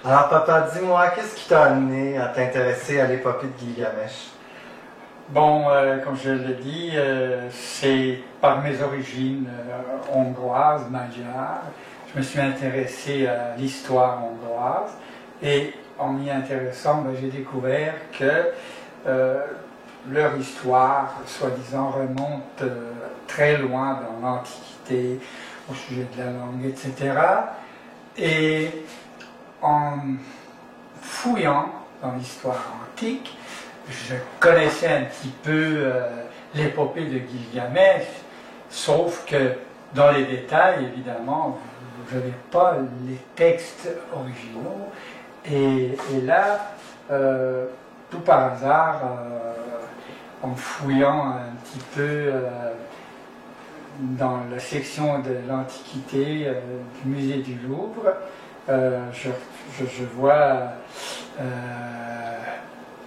Alors papa, dis-moi, qu'est-ce qui t'a amené à t'intéresser à l'épopée de Gilgamesh? Bon, comme je l'ai dit, c'est par mes origines hongroises, magyars. Je me suis intéressé à l'histoire hongroise et en m'y intéressant, j'ai découvert que leur histoire, soi-disant, remonte très loin dans l'Antiquité, au sujet de la langue, etc. Et en fouillant dans l'histoire antique, je connaissais un petit peu l'épopée de Gilgamesh, sauf que dans les détails, évidemment, je n'avais pas les textes originaux. Et là, tout par hasard, en fouillant un petit peu dans la section de l'Antiquité du musée du Louvre, je vois,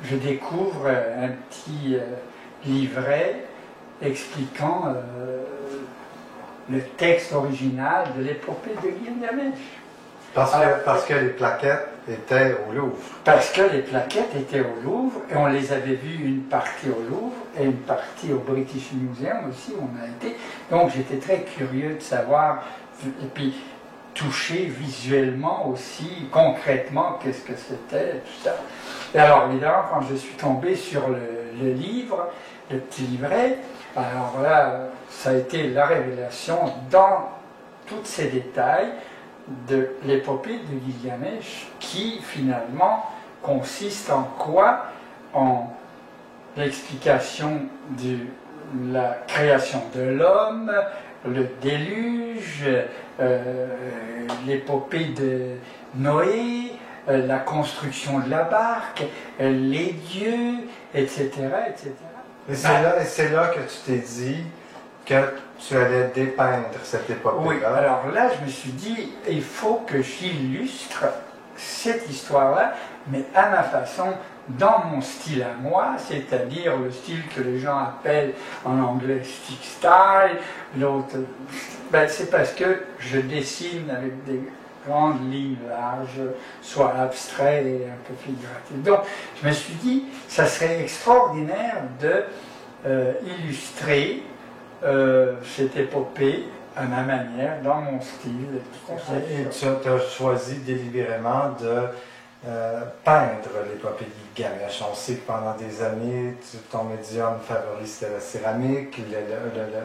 je découvre un petit livret expliquant le texte original de l'épopée de Gilgamesh. Parce que les plaquettes étaient au Louvre. Parce que les plaquettes étaient au Louvre, et on les avait vues une partie au Louvre et une partie au British Museum aussi, où on a été. Donc j'étais très curieux de savoir, et puis toucher visuellement aussi, concrètement, qu'est-ce que c'était, tout ça. Et alors évidemment, quand je suis tombé sur le livre, le petit livret, alors là, ça a été la révélation dans tous ces détails de l'épopée de Gilgamesh, qui finalement consiste en quoi? En l'explication de la création de l'homme, le déluge, l'épopée de Noé, la construction de la barque, les dieux, etc. etc. Et c'est là que tu t'es dit que tu allais dépeindre cette épopée-là. Oui, alors là, je me suis dit, il faut que j'illustre cette histoire-là, mais à ma façon, dans mon style à moi, c'est-à-dire le style que les gens appellent en anglais stick style, l'autre, c'est parce que je dessine avec des grandes lignes larges, soit abstraites et un peu figuratives. Donc, je me suis dit, ça serait extraordinaire de illustrer cette épopée à ma manière, dans mon style. Et tu as choisi délibérément de peindre l'épopée de Gilgamesh. On sait que pendant des années, ton médium favori c'était la céramique,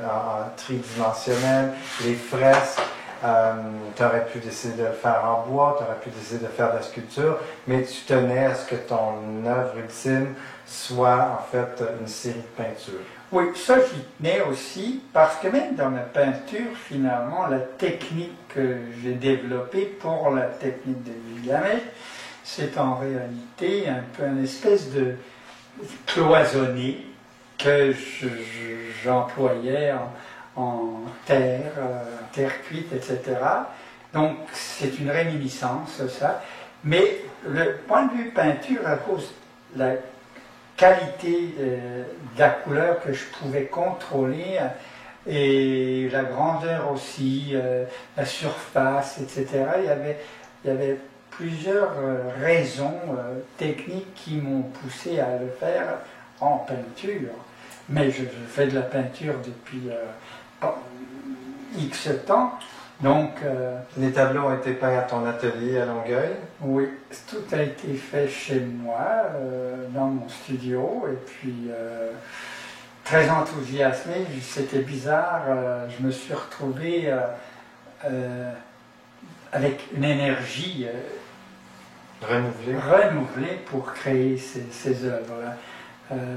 en tridimensionnel, les fresques. Tu aurais pu décider de le faire en bois, tu aurais pu décider de faire de la sculpture, mais tu tenais à ce que ton œuvre ultime soit en fait une série de peintures. Oui, ça j'y tenais aussi, parce que même dans ma peinture, finalement, la technique que j'ai développée pour la technique de Gilgamesh, c'est en réalité un peu une espèce de cloisonné que j'employais en terre, terre cuite, etc. Donc c'est une réminiscence, ça. Mais le point de vue peinture, à cause de la qualité de la couleur que je pouvais contrôler et la grandeur aussi, la surface, etc. Il y avait plusieurs raisons techniques qui m'ont poussé à le faire en peinture. Mais je fais de la peinture depuis X temps. Donc, les tableaux ont été peints à ton atelier à Longueuil? Oui, tout a été fait chez moi, dans mon studio, et puis très enthousiasmé, c'était bizarre, je me suis retrouvé avec une énergie renouvelée pour créer ces œuvres-là.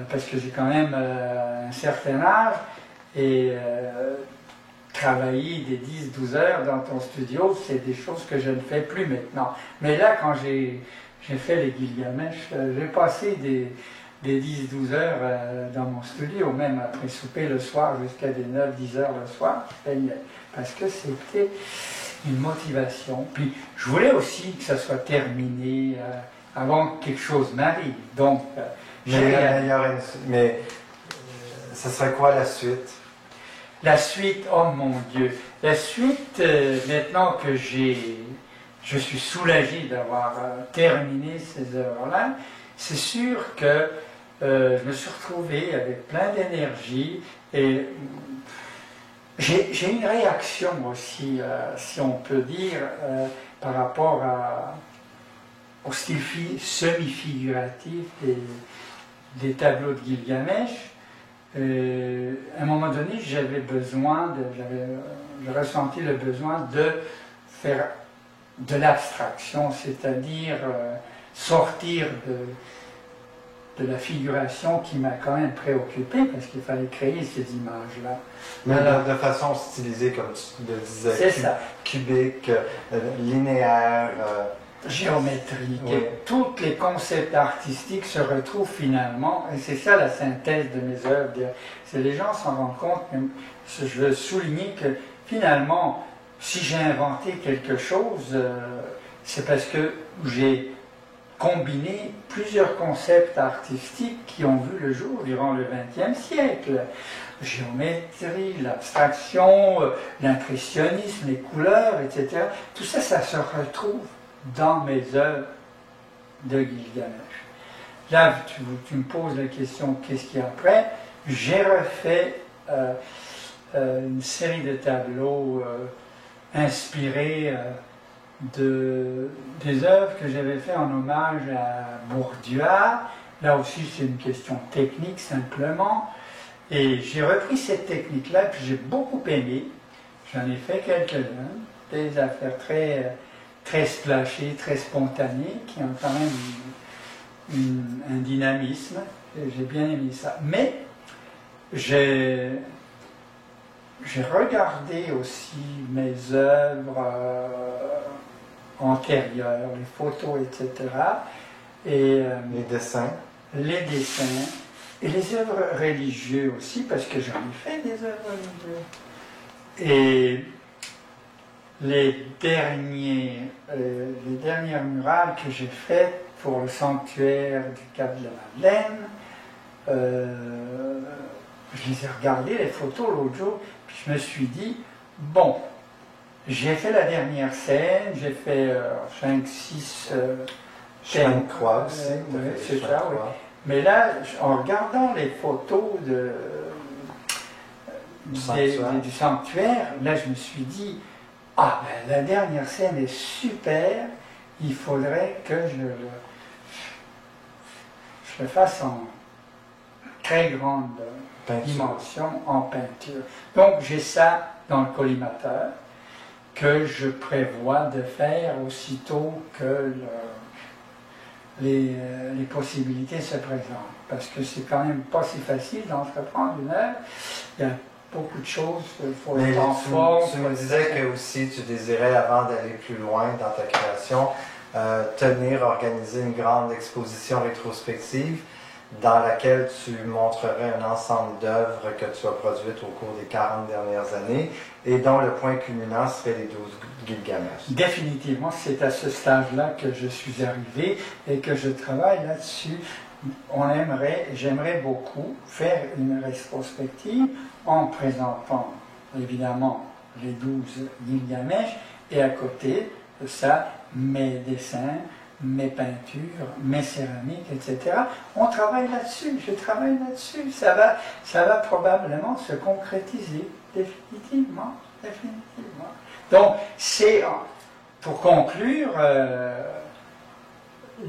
Parce que j'ai quand même un certain âge, et travailler des 10-12 heures dans ton studio, c'est des choses que je ne fais plus maintenant. Mais là, quand j'ai fait les Gilgamesh, j'ai passé des 10-12 heures dans mon studio, même après souper le soir, jusqu'à des 9-10 heures le soir, parce que c'était une motivation. Puis, je voulais aussi que ça soit terminé avant que quelque chose m'arrive. Donc, mais ça serait quoi la suite? La suite, oh mon Dieu, la suite, maintenant que j'ai je suis soulagé d'avoir terminé ces œuvres-là. C'est sûr que je me suis retrouvé avec plein d'énergie et j'ai une réaction aussi, si on peut dire, par rapport au style semi-figuratif des tableaux de Gilgamesh. À un moment donné, j'avais ressenti le besoin de faire de l'abstraction, c'est-à-dire sortir de la figuration qui m'a quand même préoccupé parce qu'il fallait créer ces images-là. Mais de façon stylisée, comme tu le disais, c'est ça. Cubique, linéaire, géométrique. Oui. Et tous les concepts artistiques se retrouvent finalement, et c'est ça la synthèse de mes œuvres. C'est les gens s'en rendent compte, je veux souligner que finalement, si j'ai inventé quelque chose, c'est parce que j'ai combiné plusieurs concepts artistiques qui ont vu le jour durant le XXe siècle. Géométrie, l'abstraction, l'impressionnisme, les couleurs, etc. Tout ça, ça se retrouve dans mes œuvres de Gilgamesh. Là, tu me poses la question, qu'est-ce qu'il y a après? J'ai refait une série de tableaux inspirés des œuvres que j'avais fait en hommage à Bourdieu. Là aussi, c'est une question technique simplement. Et j'ai repris cette technique-là, puis j'ai beaucoup aimé. J'en ai fait quelques-uns, des affaires très splashées, très spontanées, qui ont quand même un dynamisme. J'ai bien aimé ça. Mais j'ai regardé aussi mes œuvres antérieures, les photos, etc. Et les dessins. Les dessins. Et les œuvres religieuses aussi, parce que j'en ai fait des œuvres religieuses. Et les dernières murales que j'ai faites pour le sanctuaire du Cap de la Madeleine, je les ai regardées, les photos, l'autre jour, puis je me suis dit, bon, j'ai fait la dernière scène, j'ai fait 5, 6... chemin de croix aussi. C'est ça, oui. Mais là, en regardant les photos du sanctuaire, là je me suis dit, ah ben la dernière scène est super, il faudrait que je le fasse en très grande dimension en peinture. Donc j'ai ça dans le collimateur que je prévois de faire aussitôt que les possibilités se présentent. Parce que c'est quand même pas si facile d'entreprendre une œuvre. Il y a beaucoup de choses, il faut être en forme. Tu me disais que aussi tu désirais, avant d'aller plus loin dans ta création, organiser une grande exposition rétrospective dans laquelle tu montrerais un ensemble d'œuvres que tu as produites au cours des 40 dernières années et dont le point culminant serait les 12 Gilgamesh. Définitivement, c'est à ce stage-là que je suis arrivé et que je travaille là-dessus. J'aimerais beaucoup faire une rétrospective en présentant évidemment les 12 Gilgamesh et à côté de ça, mes dessins, mes peintures, mes céramiques, etc. On travaille là-dessus, je travaille là-dessus. Ça va probablement se concrétiser, définitivement. Donc, c'est, pour conclure,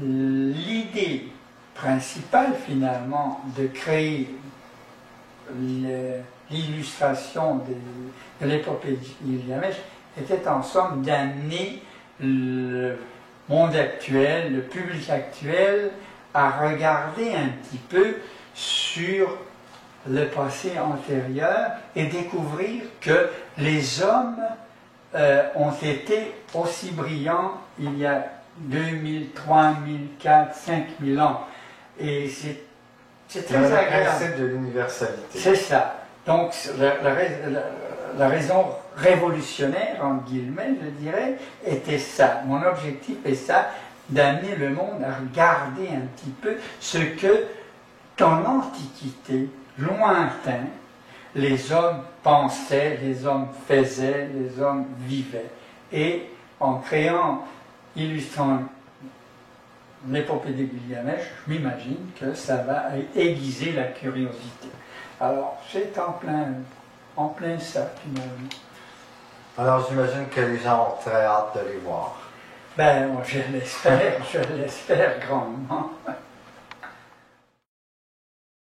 l'idée principale finalement de créer l'illustration de l'épopée de Gilgamesh était en somme d'amener le monde actuel, le public actuel, à regarder un petit peu sur le passé antérieur et découvrir que les hommes ont été aussi brillants il y a 2000, 3000, 4, 5000 ans. Et c'est très agréable. Le principe de l'universalité. C'est ça. Donc la raison révolutionnaire, entre guillemets, je dirais, était ça. Mon objectif est ça, d'amener le monde à regarder un petit peu ce que, dans l'Antiquité, lointain, les hommes pensaient, les hommes faisaient, les hommes vivaient. Et en créant illustrant l'épopée de Gilgamesh, je m'imagine que ça va aiguiser la curiosité. Alors, c'est en plein ça, finalement. Alors, j'imagine que les gens ont très hâte de les voir. Ben, moi, je l'espère grandement.